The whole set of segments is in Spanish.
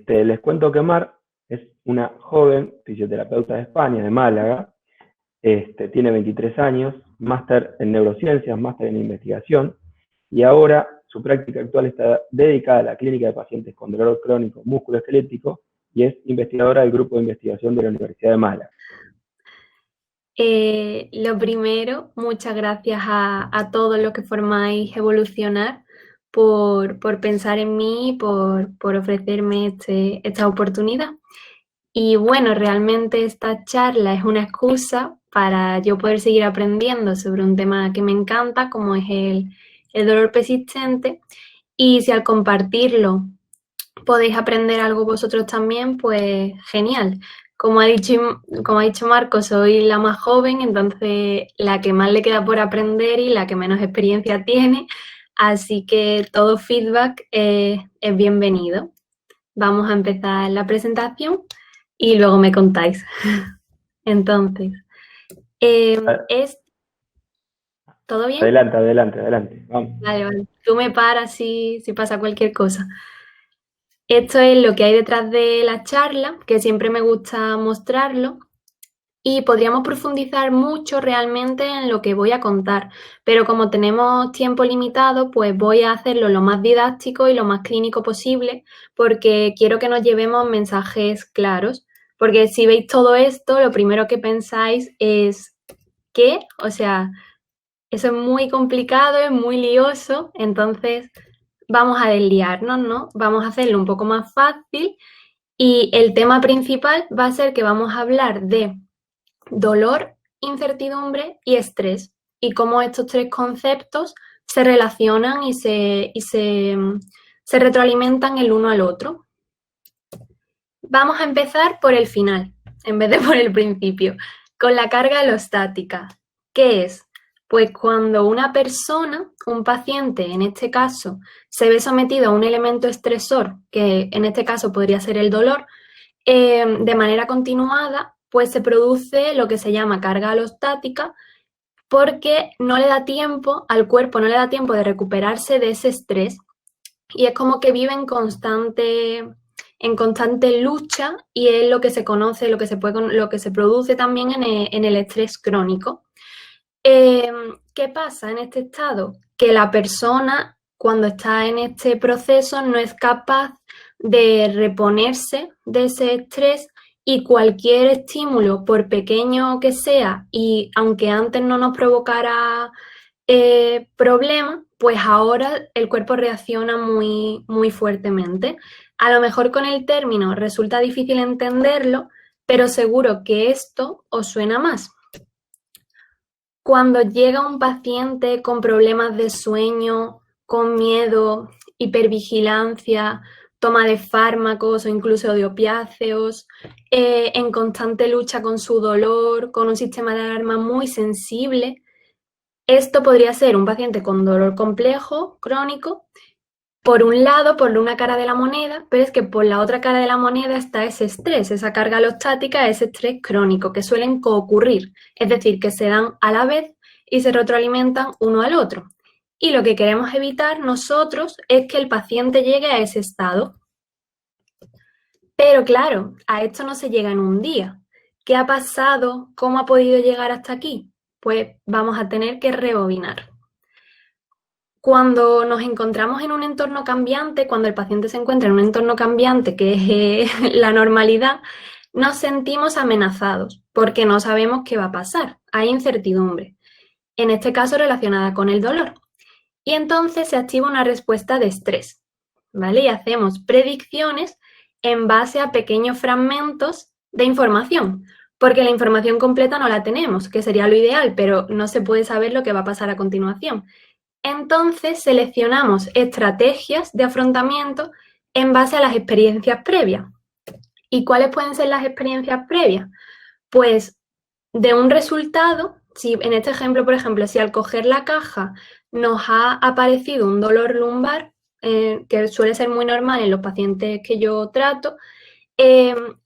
Les cuento que Mar es una joven fisioterapeuta de España, de Málaga. Tiene 23 años, máster en neurociencias, máster en investigación, y ahora su práctica actual está dedicada a la clínica de pacientes con dolor crónico musculoesquelético y es investigadora del grupo de investigación de la Universidad de Málaga. Lo primero, muchas gracias a todos los que formáis Evolucionar por pensar en mí, por ofrecerme esta oportunidad. Y bueno, realmente esta charla es una excusa para yo poder seguir aprendiendo sobre un tema que me encanta, como es el dolor persistente. Y si al compartirlo podéis aprender algo vosotros también, pues genial. Como ha dicho Marco, soy la más joven, entonces la que más le queda por aprender y la que menos experiencia tiene, así que todo feedback es bienvenido. Vamos a empezar la presentación y luego me contáis. Entonces, ¿es todo bien? Adelante, adelante, adelante. Vamos. Vale, vale. Tú me paras si pasa cualquier cosa. Esto es lo que hay detrás de la charla, que siempre me gusta mostrarlo, y podríamos profundizar mucho realmente en lo que voy a contar, pero como tenemos tiempo limitado, pues voy a hacerlo lo más didáctico y lo más clínico posible, porque quiero que nos llevemos mensajes claros, porque si veis todo esto, lo primero que pensáis es ¿qué? O sea, eso es muy complicado, es muy lioso, entonces vamos a desliarnos, ¿no? Vamos a hacerlo un poco más fácil y el tema principal va a ser que vamos a hablar de dolor, incertidumbre y estrés y cómo estos tres conceptos se relacionan y se retroalimentan el uno al otro. Vamos a empezar por el final, en vez de por el principio, con la carga alostática. ¿Qué es? Pues cuando una persona, un paciente en este caso, se ve sometido a un elemento estresor, que en este caso podría ser el dolor, de manera continuada, pues se produce lo que se llama carga alostática porque no le da tiempo al cuerpo, no le da tiempo de recuperarse de ese estrés y es como que vive en constante lucha y es lo que se conoce, lo que se produce también en el estrés crónico. ¿Qué pasa en este estado? Que la persona, cuando está en este proceso, no es capaz de reponerse de ese estrés y cualquier estímulo, por pequeño que sea, y aunque antes no nos provocara problemas, pues ahora el cuerpo reacciona muy, muy fuertemente. A lo mejor con el término resulta difícil entenderlo, pero seguro que esto os suena más. Cuando llega un paciente con problemas de sueño, con miedo, hipervigilancia, toma de fármacos o incluso de opiáceos, en constante lucha con su dolor, con un sistema de alarma muy sensible, esto podría ser un paciente con dolor complejo, crónico, por un lado, por una cara de la moneda, pero es que por la otra cara de la moneda está ese estrés, esa carga alostática, ese estrés crónico, que suelen coocurrir, es decir, que se dan a la vez y se retroalimentan uno al otro. Y lo que queremos evitar nosotros es que el paciente llegue a ese estado. Pero claro, a esto no se llega en un día. ¿Qué ha pasado? ¿Cómo ha podido llegar hasta aquí? Pues vamos a tener que rebobinar. Cuando nos encontramos en un entorno cambiante, cuando el paciente se encuentra en un entorno cambiante, que es la normalidad, nos sentimos amenazados porque no sabemos qué va a pasar. Hay incertidumbre, en este caso relacionada con el dolor. Y entonces se activa una respuesta de estrés, ¿vale? Y hacemos predicciones en base a pequeños fragmentos de información, porque la información completa no la tenemos, que sería lo ideal, pero no se puede saber lo que va a pasar a continuación. Entonces seleccionamos estrategias de afrontamiento en base a las experiencias previas. ¿Y cuáles pueden ser las experiencias previas? Pues de un resultado, si en este ejemplo, por ejemplo, si al coger la caja nos ha aparecido un dolor lumbar, que suele ser muy normal en los pacientes que yo trato,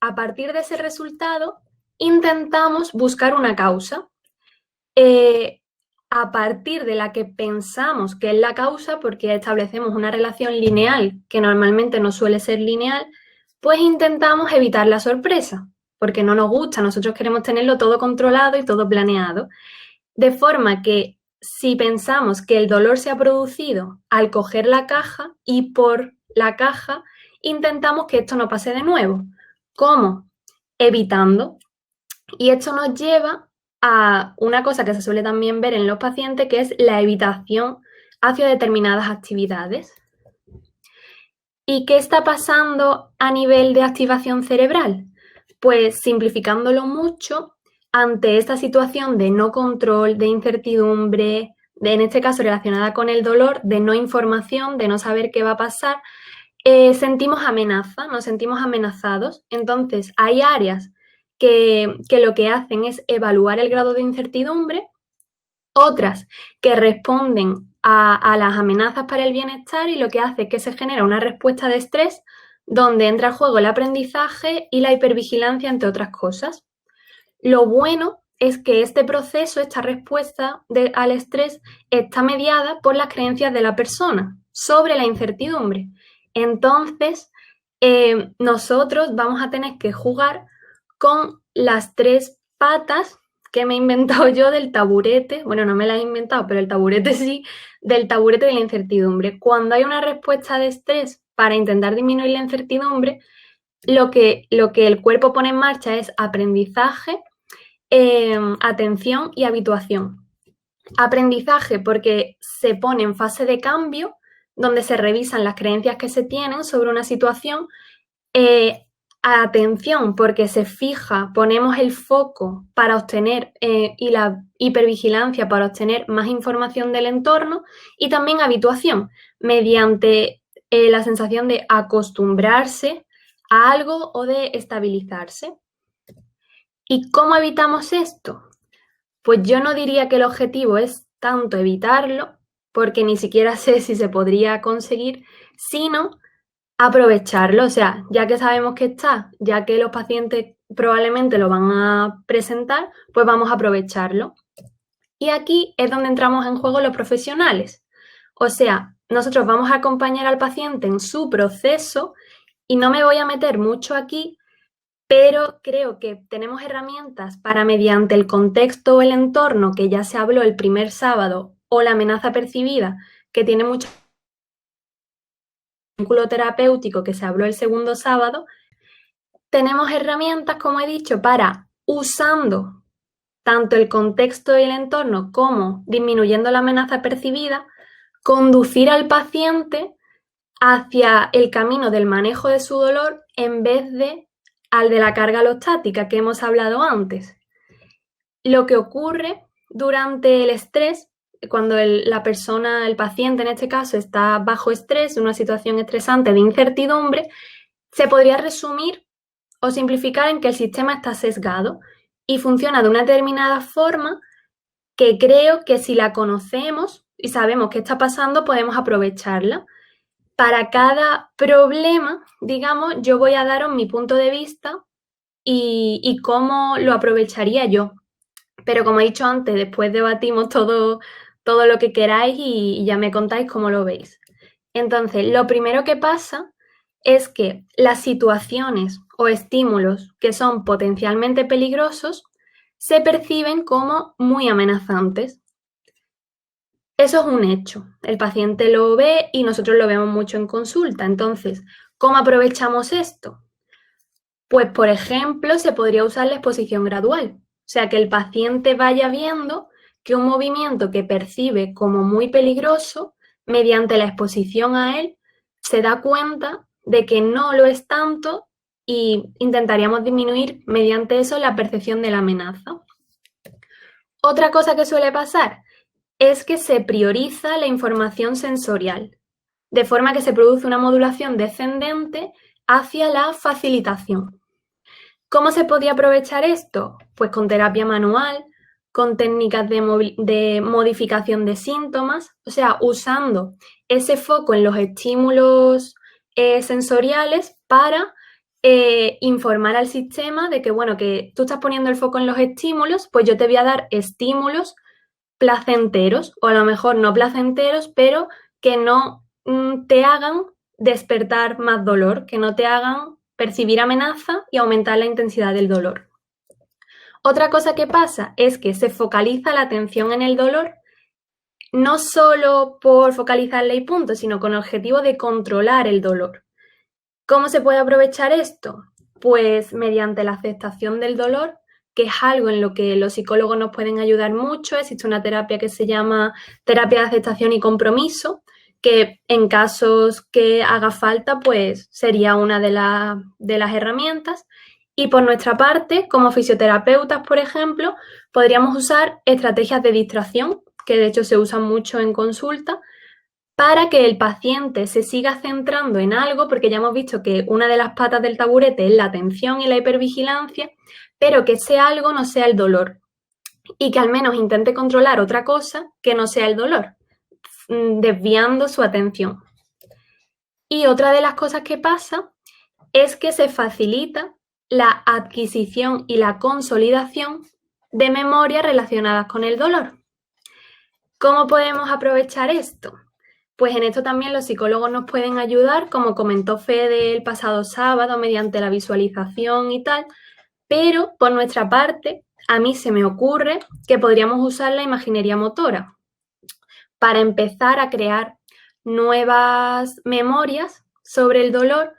a partir de ese resultado intentamos buscar una causa. A partir de la que pensamos que es la causa, porque establecemos una relación lineal que normalmente no suele ser lineal, pues intentamos evitar la sorpresa, porque no nos gusta, nosotros queremos tenerlo todo controlado y todo planeado, de forma que si pensamos que el dolor se ha producido al coger la caja y por la caja, intentamos que esto no pase de nuevo. ¿Cómo? Evitando. Y esto nos lleva a una cosa que se suele también ver en los pacientes, que es la evitación hacia determinadas actividades. ¿Y qué está pasando a nivel de activación cerebral? Pues simplificándolo mucho, ante esta situación de no control, de incertidumbre, en este caso relacionada con el dolor, de no información, de no saber qué va a pasar, sentimos amenaza, nos sentimos amenazados. Entonces, hay áreas que lo que hacen es evaluar el grado de incertidumbre, otras que responden a las amenazas para el bienestar y lo que hace es que se genera una respuesta de estrés donde entra en juego el aprendizaje y la hipervigilancia, entre otras cosas. Lo bueno es que este proceso, esta respuesta al estrés, está mediada por las creencias de la persona sobre la incertidumbre. Entonces, nosotros vamos a tener que jugar con las 3 patas que me he inventado yo del taburete. Bueno, no me las he inventado, pero el taburete sí, del taburete de la incertidumbre. Cuando hay una respuesta de estrés para intentar disminuir la incertidumbre, lo que el cuerpo pone en marcha es aprendizaje, atención y habituación. Aprendizaje porque se pone en fase de cambio, donde se revisan las creencias que se tienen sobre una situación. Atención porque se fija, ponemos el foco para obtener y la hipervigilancia para obtener más información del entorno, y también habituación mediante la sensación de acostumbrarse a algo o de estabilizarse. ¿Y cómo evitamos esto? Pues yo no diría que el objetivo es tanto evitarlo, porque ni siquiera sé si se podría conseguir, sino aprovecharlo. O sea, ya que sabemos que está, ya que los pacientes probablemente lo van a presentar, pues vamos a aprovecharlo. Y aquí es donde entramos en juego los profesionales. O sea, nosotros vamos a acompañar al paciente en su proceso y no me voy a meter mucho aquí, pero creo que tenemos herramientas para, mediante el contexto o el entorno que ya se habló el primer sábado, o la amenaza percibida, que tiene mucho vínculo terapéutico que se habló el segundo sábado, tenemos herramientas, como he dicho, para, usando tanto el contexto y el entorno como disminuyendo la amenaza percibida, conducir al paciente hacia el camino del manejo de su dolor en vez de al de la carga alostática que hemos hablado antes. Lo que ocurre durante el estrés, cuando la persona, el paciente en este caso, está bajo estrés, en una situación estresante de incertidumbre, se podría resumir o simplificar en que el sistema está sesgado y funciona de una determinada forma que creo que si la conocemos y sabemos qué está pasando, podemos aprovecharla. Para cada problema, digamos, yo voy a daros mi punto de vista y cómo lo aprovecharía yo. Pero como he dicho antes, después debatimos todo lo que queráis y ya me contáis cómo lo veis. Entonces, lo primero que pasa es que las situaciones o estímulos que son potencialmente peligrosos se perciben como muy amenazantes. Eso es un hecho. El paciente lo ve y nosotros lo vemos mucho en consulta. Entonces, ¿cómo aprovechamos esto? Pues, por ejemplo, se podría usar la exposición gradual. O sea, que el paciente vaya viendo que un movimiento que percibe como muy peligroso, mediante la exposición a él, se da cuenta de que no lo es tanto y intentaríamos disminuir mediante eso la percepción de la amenaza. Otra cosa que suele pasar es que se prioriza la información sensorial, de forma que se produce una modulación descendente hacia la facilitación. ¿Cómo se podía aprovechar esto? Pues con terapia manual, con técnicas de modificación de síntomas, o sea, usando ese foco en los estímulos sensoriales para informar al sistema de que, bueno, que tú estás poniendo el foco en los estímulos, pues yo te voy a dar estímulos placenteros, o a lo mejor no placenteros, pero que no te hagan despertar más dolor, que no te hagan percibir amenaza y aumentar la intensidad del dolor. Otra cosa que pasa es que se focaliza la atención en el dolor, no solo por focalizarle y punto, sino con el objetivo de controlar el dolor. ¿Cómo se puede aprovechar esto? Pues mediante la aceptación del dolor, que es algo en lo que los psicólogos nos pueden ayudar mucho. Existe una terapia que se llama terapia de aceptación y compromiso, que en casos que haga falta, pues sería una de las herramientas. Y por nuestra parte, como fisioterapeutas, por ejemplo, podríamos usar estrategias de distracción, que de hecho se usan mucho en consulta, para que el paciente se siga centrando en algo, porque ya hemos visto que una de las patas del taburete es la atención y la hipervigilancia, pero que ese algo no sea el dolor y que al menos intente controlar otra cosa que no sea el dolor, desviando su atención. Y otra de las cosas que pasa es que se facilita la adquisición y la consolidación de memorias relacionadas con el dolor. ¿Cómo podemos aprovechar esto? Pues en esto también los psicólogos nos pueden ayudar, como comentó Fede el pasado sábado, mediante la visualización y tal, pero por nuestra parte, a mí se me ocurre que podríamos usar la imaginería motora para empezar a crear nuevas memorias sobre el dolor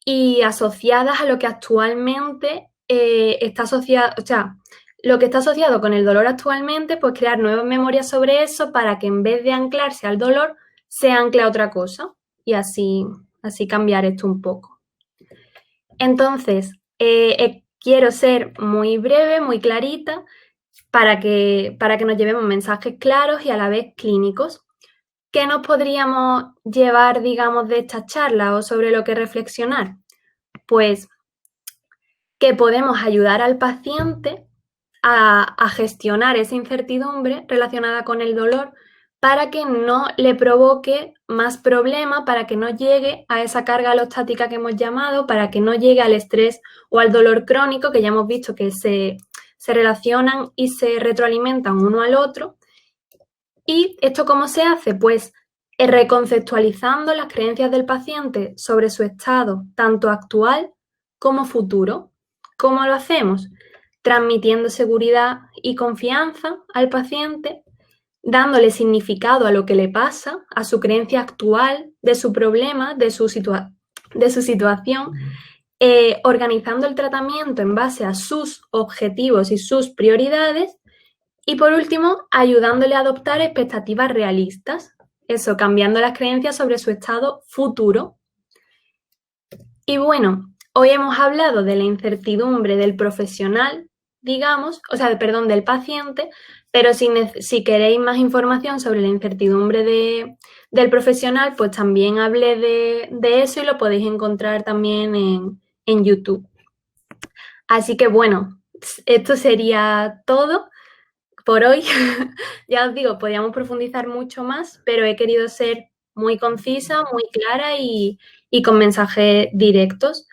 y asociadas a lo que actualmente está asociado, o sea, lo que está asociado con el dolor actualmente, pues crear nuevas memorias sobre eso para que en vez de anclarse al dolor, se ancle a otra cosa y así cambiar esto un poco. Entonces, quiero ser muy breve, muy clarita, para que nos llevemos mensajes claros y a la vez clínicos. ¿Qué nos podríamos llevar, digamos, de esta charla o sobre lo que reflexionar? Pues que podemos ayudar al paciente a gestionar esa incertidumbre relacionada con el dolor para que no le provoque más problema, para que no llegue a esa carga alostática que hemos llamado, para que no llegue al estrés o al dolor crónico, que ya hemos visto que se relacionan y se retroalimentan uno al otro. ¿Y esto cómo se hace? Pues reconceptualizando las creencias del paciente sobre su estado, tanto actual como futuro. ¿Cómo lo hacemos? Transmitiendo seguridad y confianza al paciente, dándole significado a lo que le pasa, a su creencia actual, de su problema, de su situación, organizando el tratamiento en base a sus objetivos y sus prioridades y, por último, ayudándole a adoptar expectativas realistas, eso, cambiando las creencias sobre su estado futuro. Y bueno, hoy hemos hablado de la incertidumbre del profesional, digamos, del paciente, pero si queréis más información sobre la incertidumbre del profesional, pues también hablé de eso y lo podéis encontrar también en YouTube. Así que bueno, esto sería todo por hoy. Ya os digo, podríamos profundizar mucho más, pero he querido ser muy concisa, muy clara y con mensajes directos.